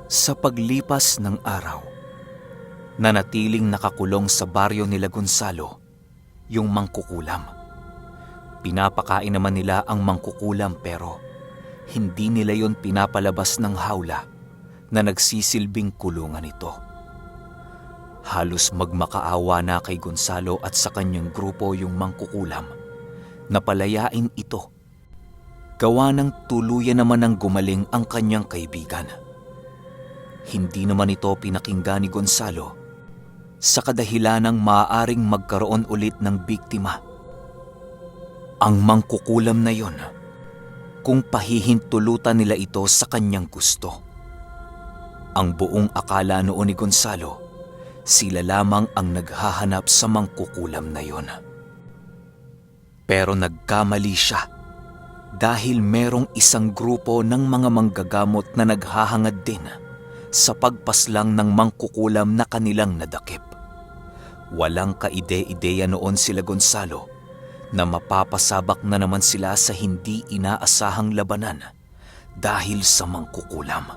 Sa paglipas ng araw, nanatiling nakakulong sa baryo nila Gonzalo yung mangkukulam. Pinapakain naman nila ang mangkukulam pero hindi nila yon pinapalabas ng hawla na nagsisilbing kulungan ito. Halos magmakaawa na kay Gonzalo at sa kanyang grupo yung mangkukulam na palayain ito. Gawa ng tuluyan naman ng gumaling ang kanyang kaibigan. Hindi naman ito pinakinggan ni Gonzalo sa kadahilanang maaaring magkaroon ulit ng biktima. Ang mangkukulam na yon, kung pahihintulutan nila ito sa kanyang gusto. Ang buong akala noon ni Gonzalo, sila lamang ang naghahanap sa mangkukulam na yon. Pero nagkamali siya dahil merong isang grupo ng mga manggagamot na naghahangad din sa pagpaslang ng mangkukulam na kanilang nadakip. Walang kaide-ideya noon sila Gonzalo na mapapasabak na naman sila sa hindi inaasahang labanan dahil sa mangkukulam.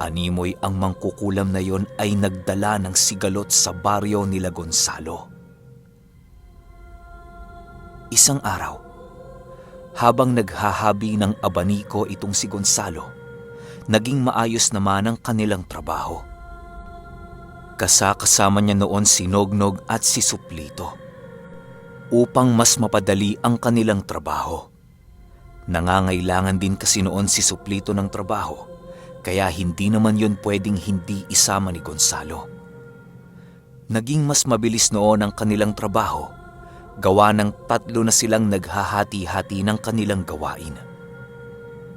Animoy ang mangkukulam na yon ay nagdala ng sigalot sa baryo nila Gonzalo. Isang araw, habang naghahabi ng abaniko itong si Gonzalo, naging maayos naman ang kanilang trabaho. Kasama niya noon si Nognog at si Suplito upang mas mapadali ang kanilang trabaho. Nangangailangan din kasi noon si Suplito ng trabaho, kaya hindi naman yun pwedeng hindi isama ni Gonzalo. Naging mas mabilis noon ang kanilang trabaho, gawa ng 3 na silang naghahati-hati ng kanilang gawain.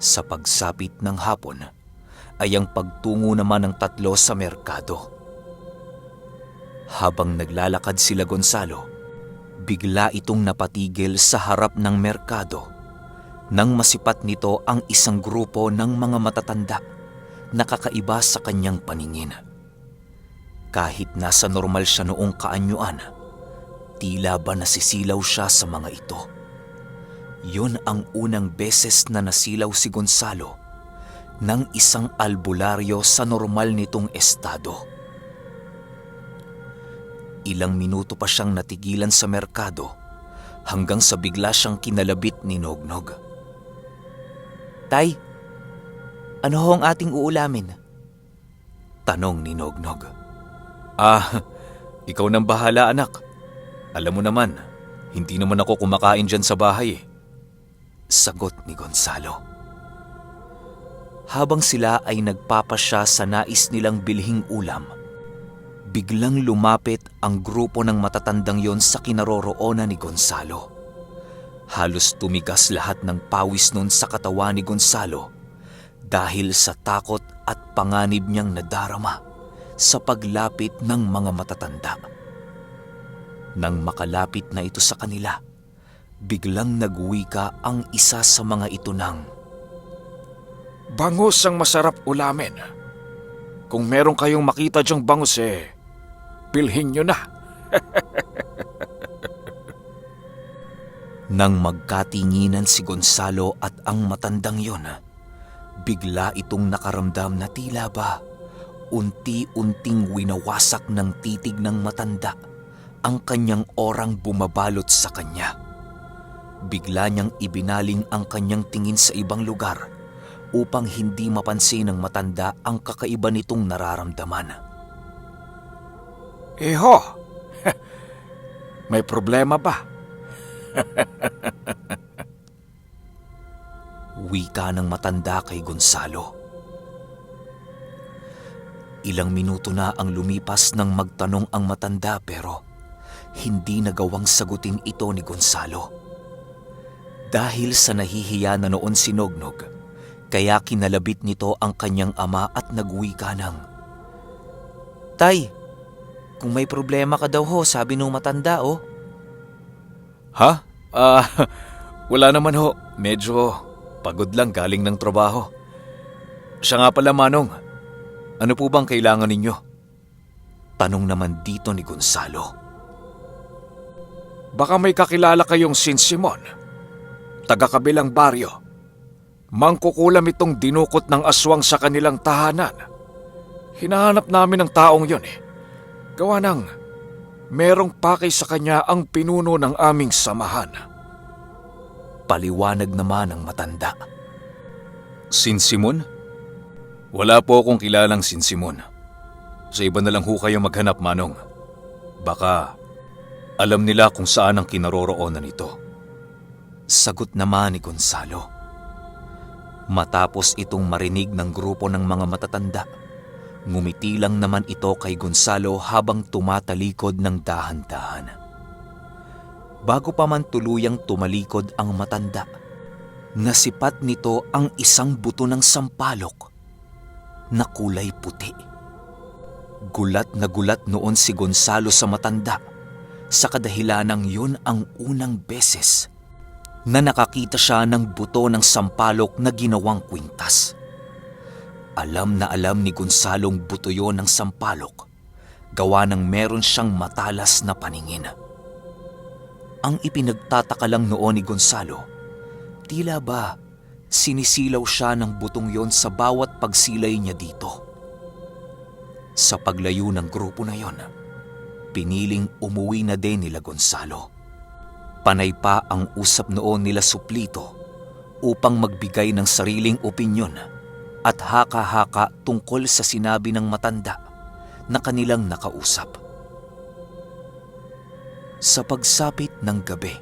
Sa pagsapit ng hapon, ay ang pagtungo naman ng 3 sa merkado. Habang naglalakad sila Gonzalo, bigla itong napatigil sa harap ng merkado nang masipat nito ang isang grupo ng mga matatanda na kakaiba sa kanyang paningin. Kahit nasa normal siya noong kaanyuan, tila ba nasisilaw siya sa mga ito. Yun ang unang beses na nasilaw si Gonzalo ng isang albularyo sa normal nitong estado. Ilang minuto pa siyang natigilan sa merkado hanggang sa bigla siyang kinalabit ni Nognog. Tay, ano ho ang ating uulamin? Tanong ni Nognog. Ikaw nang bahala anak. Alam mo naman, hindi naman ako kumakain dyan sa bahay. Sagot ni Gonzalo. Habang sila ay nagpapasya sa nais nilang bilhing ulam, biglang lumapit ang grupo ng matatandang yon sa kinaroroonan ni Gonzalo. Halos tumigas lahat ng pawis nun sa katawan ni Gonzalo dahil sa takot at panganib niyang nadarama sa paglapit ng mga matatanda. Nang makalapit na ito sa kanila, biglang nagwika ang isa sa mga ito ng, "Bangus ang masarap ulamin. Kung meron kayong makita dyang bangus bilhin nyo na." Nang magkatinginan si Gonzalo at ang matandang yon, bigla itong nakaramdam na tila ba unti-unting winawasak ng titig ng matanda ang kanyang orang bumabalot sa kanya. Bigla niyang ibinaling ang kanyang tingin sa ibang lugar upang hindi mapansin ng matanda ang kakaiba nitong nararamdaman. "Iho, may problema ba?" Wika ng matanda kay Gonzalo. Ilang minuto na ang lumipas nang magtanong ang matanda pero hindi nagawang sagutin ito ni Gonzalo. Dahil sa nahihiya na noon si Nognog, kaya kinalabit nito ang kanyang ama at nagwika ng, Tay, kung may problema ka daw ho, sabi nung matanda oh. "Ha? Wala naman ho. Medyo pagod lang galing ng trabaho. Siya nga pala Manong, ano po bang kailangan ninyo?" Tanong naman dito ni Gonzalo. "Baka may kakilala kayong Sin Simon, taga-kabilang baryo. Mangkukulam itong dinukot ng aswang sa kanilang tahanan. Hinahanap namin ang taong yon eh. Gawa ng merong pakay sa kanya ang pinuno ng aming samahan. Paliwanag naman ng matanda. Sinsimon? Wala po akong kilalang Sinsimon. Sa iba na lang ho kayo maghanap, Manong. Baka alam nila kung saan ang kinaroroonan nito. Sagot naman ni Gonzalo. Matapos itong marinig ng grupo ng mga matatanda, ngumiti lang naman ito kay Gonzalo habang tumatalikod ng dahan-dahan. Bago pa man tuluyang tumalikod ang matanda, nasipat nito ang isang buto ng sampalok na kulay puti. Gulat na gulat noon si Gonzalo sa matanda sa kadahilanang yun ang unang beses na nakakita siya ng buto ng sampalok na ginawang kwintas. Alam na alam ni Gonzalong buto yon ng sampalok, gawa ng meron siyang matalas na paningin. Ang ipinagtataka lang noon ni Gonzalo, tila ba sinisilaw siya ng butong yon sa bawat pagsilay niya dito. Sa paglayo ng grupo na yon, piniling umuwi na din nila Gonzalo. Panay pa ang usap noon nila Suplito upang magbigay ng sariling opinyon at haka-haka tungkol sa sinabi ng matanda na kanilang nakausap. Sa pagsapit ng gabi,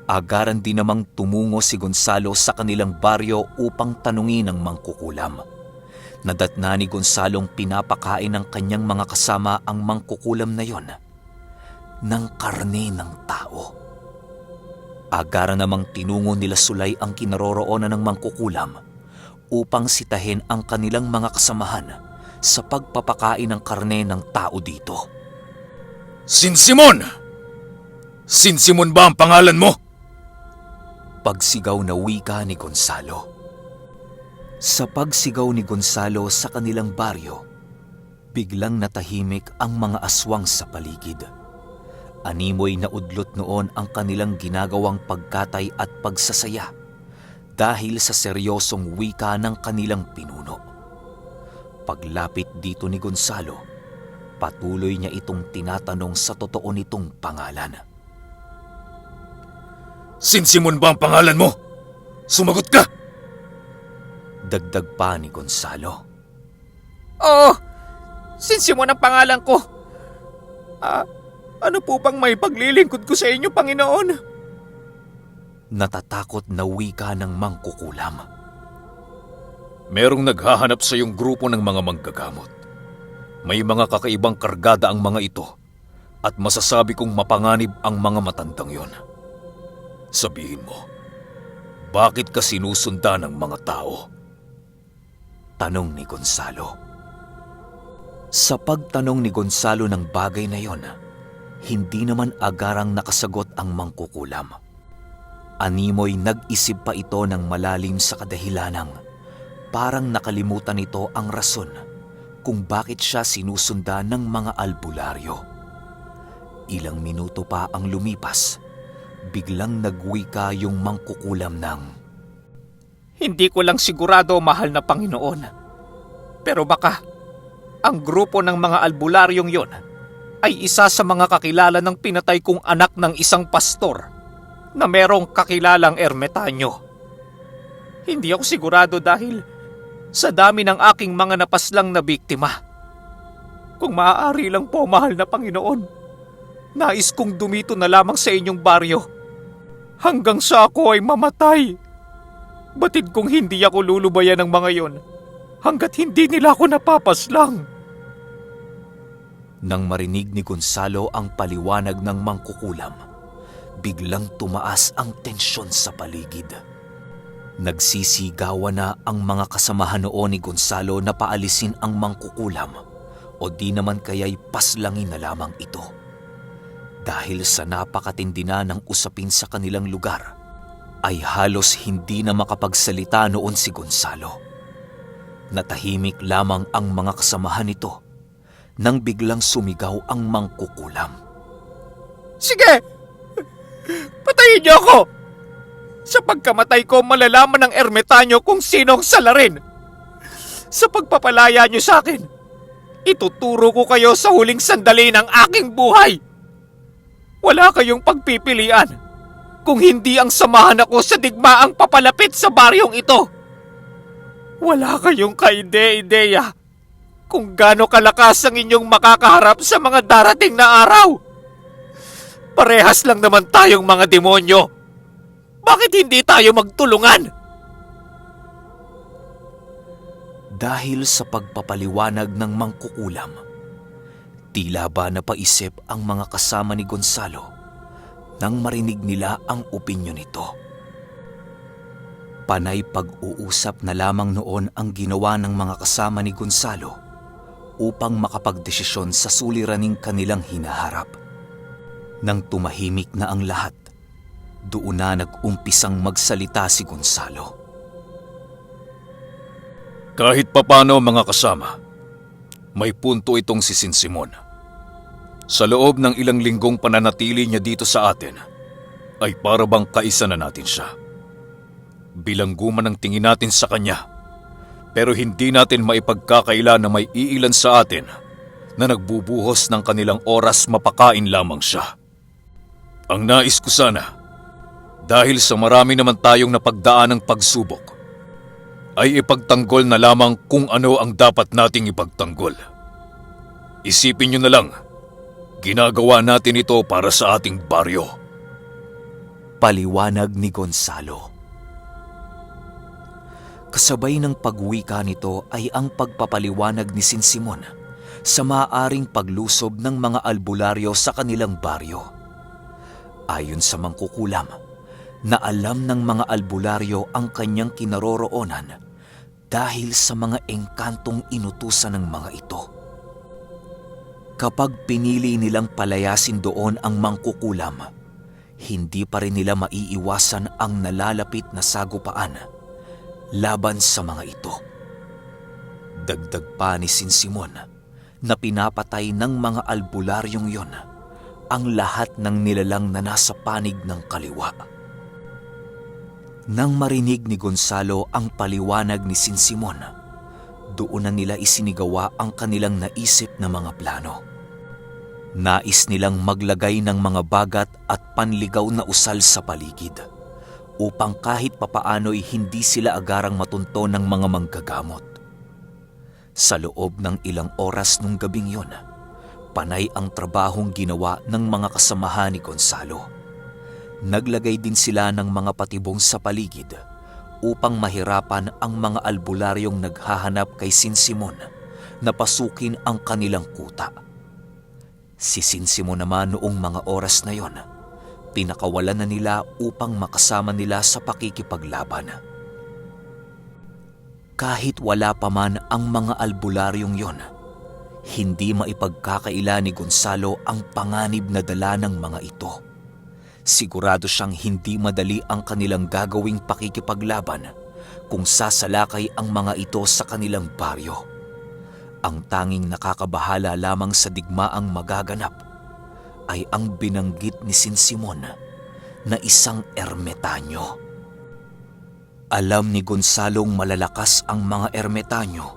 agaran din namang tumungo si Gonzalo sa kanilang baryo upang tanungin ang mangkukulam. Nadatna ni Gonzalong pinapakain ng kanyang mga kasama ang mangkukulam na yon ng karne ng tao. Agaran namang tinungo nila Sulay ang kinaroroonan ng mangkukulam upang sitahin ang kanilang mga kasamahan sa pagpapakain ng karne ng tao dito. Sinsimon! Sinsimon ba ang pangalan mo? Pagsigaw na wika ni Gonzalo. Sa pagsigaw ni Gonzalo sa kanilang baryo, biglang natahimik ang mga aswang sa paligid. Animoy na udlot noon ang kanilang ginagawang pagkatay at pagsasaya dahil sa seryosong wika ng kanilang pinuno. Paglapit dito ni Gonzalo, patuloy niya itong tinatanong sa totoo nitong pangalan. Sinsimon ba ang pangalan mo? Sumagot ka! Dagdag pa ni Gonzalo. Oo, Sinsimon ang pangalan ko. Ano po bang may paglilingkod ko sa inyo, Panginoon? Natatakot na wika ng mangkukulam. Merong naghahanap sa iyong grupo ng mga manggagamot. May mga kakaibang kargada ang mga ito at masasabi kong mapanganib ang mga matandang yon. Sabihin mo, bakit ka sinusundan ng mga tao? Tanong ni Gonzalo. Sa pagtanong ni Gonzalo ng bagay na yon, hindi naman agarang nakasagot ang mangkukulam. Animoy nag-isip pa ito ng malalim sa kadahilanang parang nakalimutan nito ang rason kung bakit siya sinusundan ng mga albularyo. Ilang minuto pa ang lumipas, biglang nagwika yung mangkukulam ng, Hindi ko lang sigurado, mahal na Panginoon. Pero baka ang grupo ng mga albularyong yon ay isa sa mga kakilala ng pinatay kong anak ng isang pastor na merong kakilalang ermetanyo. Hindi ako sigurado dahil sa dami ng aking mga napaslang na biktima. Kung maaari lang po, mahal na Panginoon, nais kong dumito na lamang sa inyong baryo hanggang sa ako ay mamatay. Batid kong hindi ako lulubayan ng mga yon hanggat hindi nila ako napapaslang. Nang marinig ni Gonzalo ang paliwanag ng mangkukulam, biglang tumaas ang tensyon sa paligid. Nagsisigawan na ang mga kasamahan noon ni Gonzalo na paalisin ang mangkukulam o di naman kaya'y paslangin na lamang ito. Dahil sa napakatindi na ng usapin sa kanilang lugar, ay halos hindi na makapagsalita noon si Gonzalo. Natahimik lamang ang mga kasamahan nito nang biglang sumigaw ang mangkukulam. Sige! Patayin niyo ako! Sa pagkamatay ko, malalaman ng ermetanyo kung sino ang salarin. Sa pagpapalaya niyo sa akin, Ituturo ko kayo sa huling sandali ng aking buhay. Wala kayong pagpipilian kung hindi ang samahan ako sa digmaang papalapit sa baryong ito. Wala kayong kaide-ideya kung gaano kalakas ang inyong makakaharap sa mga darating na araw. Parehas lang naman tayong mga demonyo. Bakit hindi tayo magtulungan? Dahil sa pagpapaliwanag ng mangkukulam, tila ba napaisip ang mga kasama ni Gonzalo nang marinig nila ang opinyon nito. Panay pag-uusap na lamang noon ang ginawa ng mga kasama ni Gonzalo upang makapagdesisyon sa suliraning kanilang hinaharap. Nang tumahimik na ang lahat, doon na nag-umpisang magsalita si Gonzalo. Kahit papano mga kasama, may punto itong si Sinsimon. Sa loob ng ilang linggong pananatili niya dito sa atin, ay para bang kaisa na natin siya. Bilangguman ang tingin natin sa kanya, pero hindi natin maipagkakaila na may iilan sa atin na nagbubuhos ng kanilang oras mapakain lamang siya. Ang nais ko sana, dahil sa marami naman tayong napagdaan ng pagsubok, ay ipagtanggol na lamang kung ano ang dapat nating ipagtanggol. Isipin nyo na lang, ginagawa natin ito para sa ating baryo. Paliwanag ni Gonzalo. Kasabay ng pagwika nito ay ang pagpapaliwanag ni Sinsimon sa maaaring paglusob ng mga albularyo sa kanilang baryo. Ayon sa mangkukulam, na alam ng mga albularyo ang kanyang kinaroroonan dahil sa mga engkantong inutusan ng mga ito. Kapag pinili nilang palayasin doon ang mangkukulam, hindi pa rin nila maiiwasan ang nalalapit na sagupaan laban sa mga ito. Dagdag pa ni Sinsimon na pinapatay ng mga albularyong yon ang lahat ng nilalang na nasa panig ng kaliwa. Nang marinig ni Gonzalo ang paliwanag ni Sinsimon, doon na nila isinigawa ang kanilang naisip na mga plano. Nais nilang maglagay ng mga bagat at panligaw na usal sa paligid upang kahit papaano'y hindi sila agarang matunto ng mga manggagamot. Sa loob ng ilang oras nung gabing yon, panay ang trabahong ginawa ng mga kasamahan ni Gonzalo. Naglagay din sila ng mga patibong sa paligid upang mahirapan ang mga albularyong naghahanap kay Sinsimon na pasukin ang kanilang kuta. Si Sinsimon naman noong mga oras na yon, pinakawalan na nila upang makasama nila sa pakikipaglaban. Kahit wala pa man ang mga albularyong yon, hindi maipagkakaila ni Gonzalo ang panganib na dala ng mga ito. Sigurado siyang hindi madali ang kanilang gagawing pakikipaglaban kung sasalakay ang mga ito sa kanilang baryo. Ang tanging nakakabahala lamang sa digmaang magaganap ay ang binanggit ni Sinsimon na isang ermetanyo. Alam ni Gonzalong malalakas ang mga ermetanyo,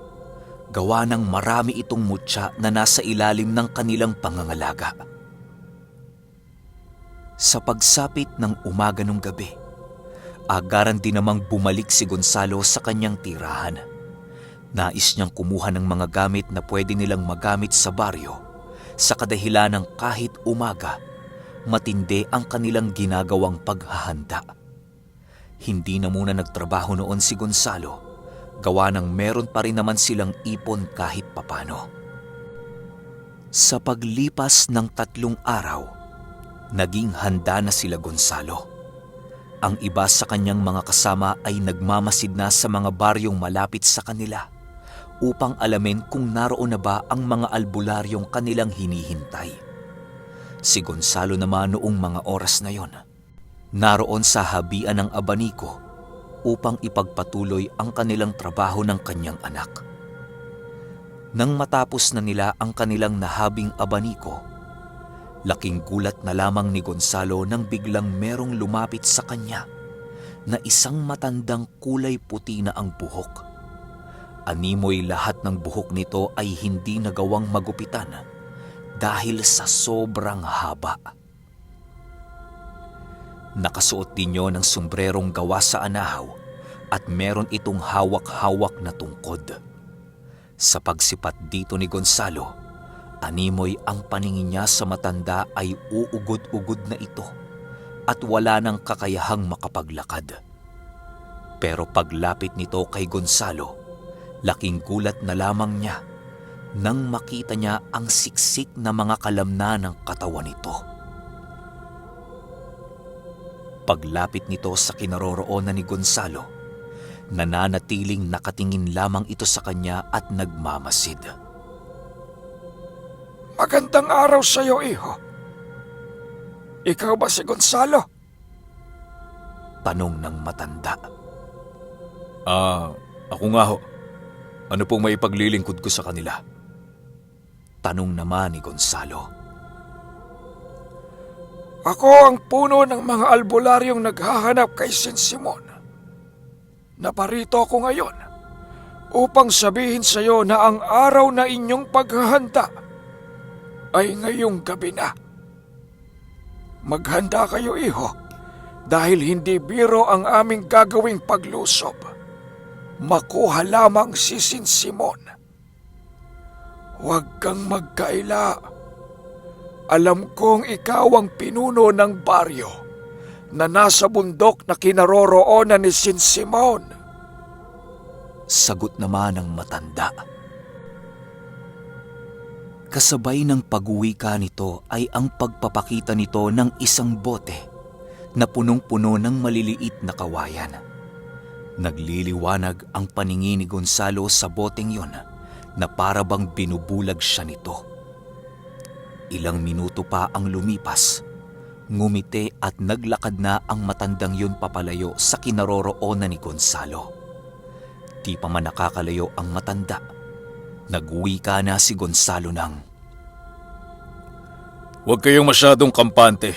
gawa ng marami itong mutya na nasa ilalim ng kanilang pangangalaga. Sa pagsapit ng umaga nung gabi, agaran din namang bumalik si Gonzalo sa kanyang tirahan. Nais niyang kumuha ng mga gamit na pwede nilang magamit sa baryo sa kadahilan ng kahit umaga, matindi ang kanilang ginagawang paghahanda. Hindi na muna nagtrabaho noon si Gonzalo, gawa ng meron pa rin naman silang ipon kahit papano. Sa paglipas ng 3 araw, naging handa na sila Gonzalo. Ang iba sa kanyang mga kasama ay nagmamasid na sa mga baryong malapit sa kanila upang alamin kung naroon na ba ang mga albularyong kanilang hinihintay. Si Gonzalo naman noong mga oras na yon, naroon sa habian ng abaniko upang ipagpatuloy ang kanilang trabaho ng kanyang anak. Nang matapos na nila ang kanilang nahabing abaniko, laking gulat na lamang ni Gonzalo nang biglang merong lumapit sa kanya na isang matandang kulay puti na ang buhok. Animoy lahat ng buhok nito ay hindi nagawang magupitan dahil sa sobrang haba. Nakasuot din niyo ng sombrerong gawa sa anahaw at meron itong hawak-hawak na tungkod. Sa pagsipat dito ni Gonzalo, animoy ang paningin niya sa matanda ay uugod-ugod na ito at wala nang kakayahang makapaglakad. Pero paglapit nito kay Gonzalo, laking gulat na lamang niya nang makita niya ang siksik na mga kalamnan ng katawan nito. Paglapit nito sa kinaroroonan ni Gonzalo, nananatiling nakatingin lamang ito sa kanya at nagmamasid. Magandang araw sa iyo, iho. Ikaw ba si Gonzalo? Tanong ng matanda. Ako nga ho. Ano pong maipaglilingkod ko sa kanila? Tanong naman ni Gonzalo. Ako ang puno ng mga albularyong naghahanap kay Sin Simon. Naparito ako ngayon upang sabihin sa iyo na ang araw na inyong paghahanda ay ngayong gabi na. Maghanda kayo, iho, dahil hindi biro ang aming gagawing paglusob. Makuha lamang si Sin Simon. Huwag kang magkaila. Alam kong ikaw ang pinuno ng baryo na nasa bundok na kinaroroonan ni Sin Simon. Sagot naman ng matanda. Kasabay ng pag-uwi ka nito ay ang pagpapakita nito ng isang bote na punong-puno ng maliliit na kawayan. Nagliliwanag ang paningin ni Gonzalo sa boteng yon na para bang binubulag siya nito. Ilang minuto pa ang lumipas, ngumiti at naglakad na ang matandang yun papalayo sa kinaroroonan ni Gonzalo. Di pa man nakakalayo ang matanda, nag-uwi ka na si Gonzalo ng, Huwag kayong masyadong kampante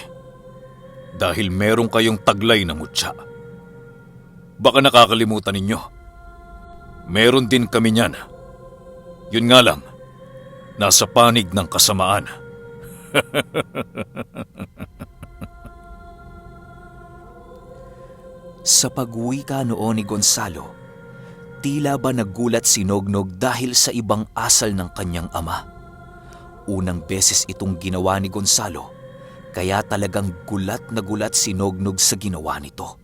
dahil meron kayong taglay na mutya. Baka nakakalimutan ninyo. Meron din kami niyan. Yun nga lang, nasa panig ng kasamaan. Sa pag-uwi ka noon ni Gonzalo, tila ba nagulat si Nognog dahil sa ibang asal ng kanyang ama. Unang beses itong ginawa ni Gonzalo, kaya talagang gulat na gulat si Nognog sa ginawa nito.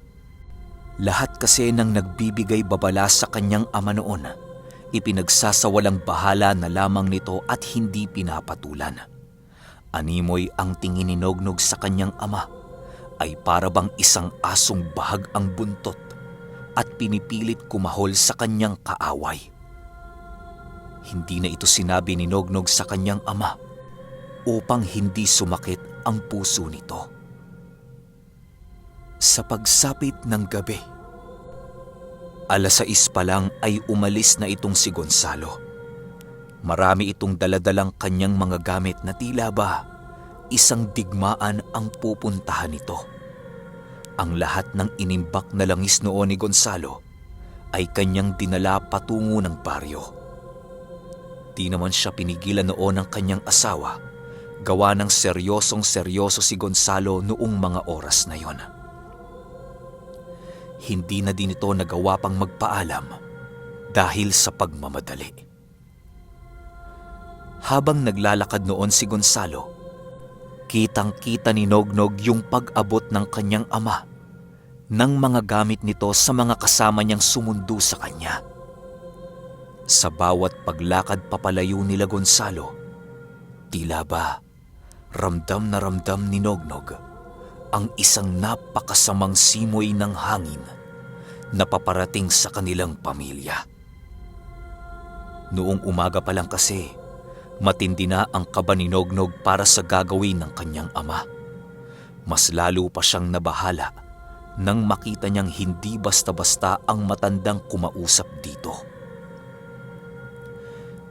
Lahat kasi ng nagbibigay babala sa kanyang ama noon, ipinagsasawalang bahala na lamang nito at hindi pinapatulan. Animoy ang tingin ni Nognog sa kanyang ama ay para bang isang asong bahag ang buntot at pinipilit kumahol sa kanyang kaaway. Hindi na ito sinabi ni Nognog sa kanyang ama upang hindi sumakit ang puso nito. Sa pagsapit ng gabi, 6:00 pa lang ay umalis na itong si Gonzalo. Marami itong daladalang kanyang mga gamit na tila ba isang digmaan ang pupuntahan nito. Ang lahat ng inimbak na langis noon ni Gonzalo ay kanyang dinala patungo ng baryo. Di naman siya pinigilan noon ng kanyang asawa, gawa ng seryosong-seryoso si Gonzalo noong mga oras na yon. Hindi na din ito nagawa pang magpaalam dahil sa pagmamadali. Habang naglalakad noon si Gonzalo, kitang-kita ni Nognog yung pag-abot ng kanyang ama ng mga gamit nito sa mga kasama niyang sumundo sa kanya. Sa bawat paglakad papalayo nila Gonzalo, tila ba ramdam na ramdam ni Nognog ang isang napakasamang simoy ng hangin na paparating sa kanilang pamilya. Noong umaga pa lang kasi, matindi na ang kaba ni Nognog para sa gagawin ng kanyang ama. Mas lalo pa siyang nabahala nang makita niyang hindi basta-basta ang matandang kumausap dito.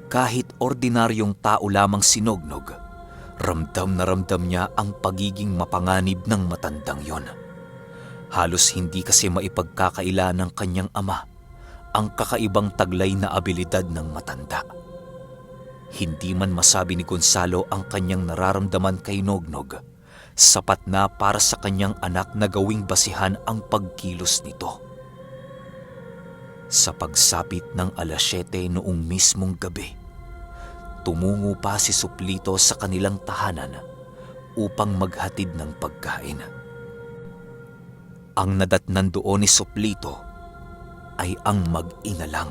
Kahit ordinaryong tao lamang si Nognog, ramdam na ramdam niya ang pagiging mapanganib ng matandang yon. Halos hindi kasi maipagkakaila ng kanyang ama ang kakaibang taglay na abilidad ng matanda. Hindi man masabi ni Gonzalo ang kanyang nararamdaman kay Nognog, sapat na para sa kanyang anak na gawing basihan ang pagkilos nito. Sa pagsapit ng 7:00 noong mismong gabi, tumungo pa si Suplito sa kanilang tahanan upang maghatid ng pagkain. Ang nadatnan doon ni Suplito ay ang mag-ina lang.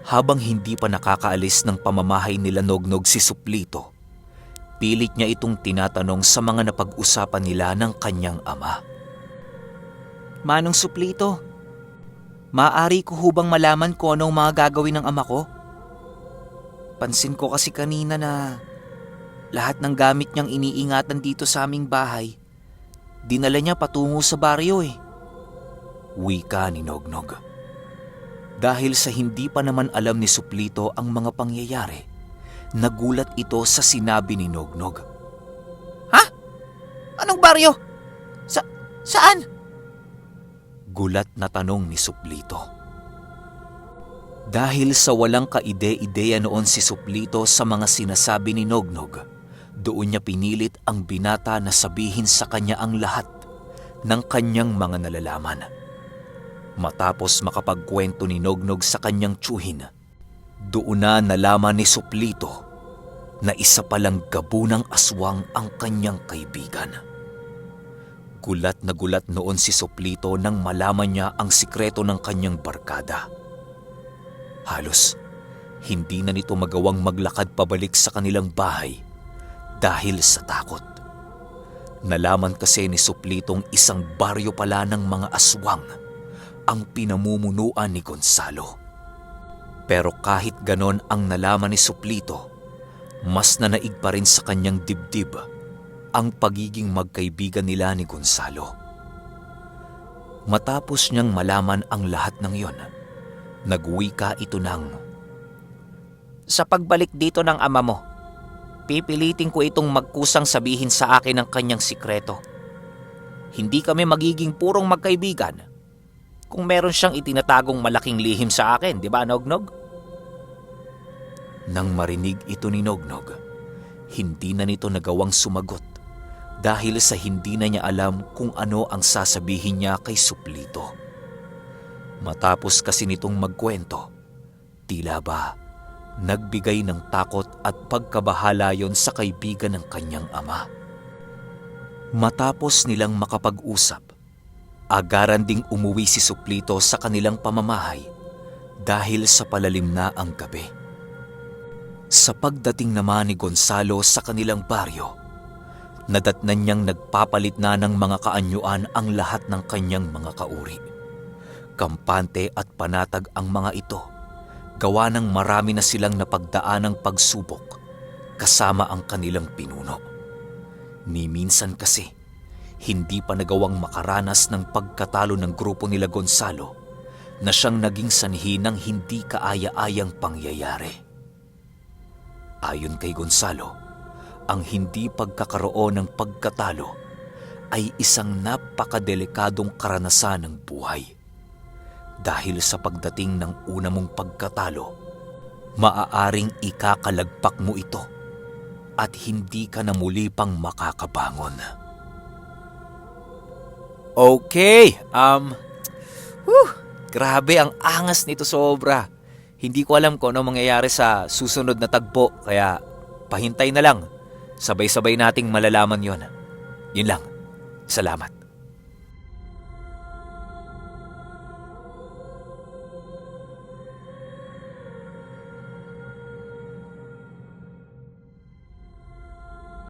Habang hindi pa nakakaalis ng pamamahay nila Nognog si Suplito, pilit niya itong tinatanong sa mga napag-usapan nila ng kanyang ama. Manong Suplito, maaari ko hubang malaman kung anong mga gagawin ng ama ko? Pansin ko kasi kanina na lahat ng gamit niyang iniingatan dito sa aming bahay, dinala niya patungo sa baryo eh. Wika ni Nognog. Dahil sa hindi pa naman alam ni Suplito ang mga pangyayari, nagulat ito sa sinabi ni Nognog. Ha? Anong baryo? Saan? Gulat na tanong ni Suplito. Dahil sa walang kaide-ideya noon si Suplito sa mga sinasabi ni Nognog, doon niya pinilit ang binata na sabihin sa kanya ang lahat ng kanyang mga nalalaman. Matapos makapagkwento ni Nognog sa kanyang tiyuhin, doon na nalaman ni Suplito na isa palang gabunang aswang ang kanyang kaibigan. Gulat na gulat noon si Suplito nang malaman niya ang sikreto ng kanyang barkada. Halos hindi na nito magawang maglakad pabalik sa kanilang bahay dahil sa takot. Nalaman kasi ni Suplitong isang baryo pala ng mga aswang ang pinamumunuan ni Gonzalo. Pero kahit ganon ang nalaman ni Suplito, mas nanaig pa rin sa kanyang dibdib ang pagiging magkaibigan nila ni Gonzalo. Matapos niyang malaman ang lahat ng iyon, nagwika ito ng, Sa pagbalik dito ng ama mo, pipilitin ko itong magkusang sabihin sa akin ang kanyang sikreto. Hindi kami magiging purong magkaibigan kung meron siyang itinatagong malaking lihim sa akin, di ba, Nognog? Nang marinig ito ni Nognog, hindi na nito nagawang sumagot dahil sa hindi na niya alam kung ano ang sasabihin niya kay Suplito. Matapos kasi nitong magkwento, tila ba nagbigay ng takot at pagkabahala yon sa kaibigan ng kanyang ama. Matapos nilang makapag-usap, agaran ding umuwi si Suplito sa kanilang pamamahay dahil sa palalim na ang gabi. Sa pagdating naman ni Gonzalo sa kanilang baryo, nadatnan niyang nagpapalit na ng mga kaanyuan ang lahat ng kanyang mga kauri. Kampante at panatag ang mga ito, gawa ng marami na silang napagdaan ng pagsubok kasama ang kanilang pinuno. Ni minsan kasi, hindi pa nagawang makaranas ng pagkatalo ng grupo nila Gonzalo na siyang naging sanhi ng hindi kaaya-ayang pangyayari. Ayon kay Gonzalo, ang hindi pagkakaroon ng pagkatalo ay isang napakadelikadong karanasan ng buhay. Dahil sa pagdating ng una mong pagkatalo, maaaring ikakalagpak mo ito at hindi ka na muli pang makakabangon. Okay, grabe ang angas nito sobra. Hindi ko alam kung ano mangyayari sa susunod na tagpo, kaya pahintay na lang. Sabay-sabay nating malalaman yon. Yun lang. Salamat.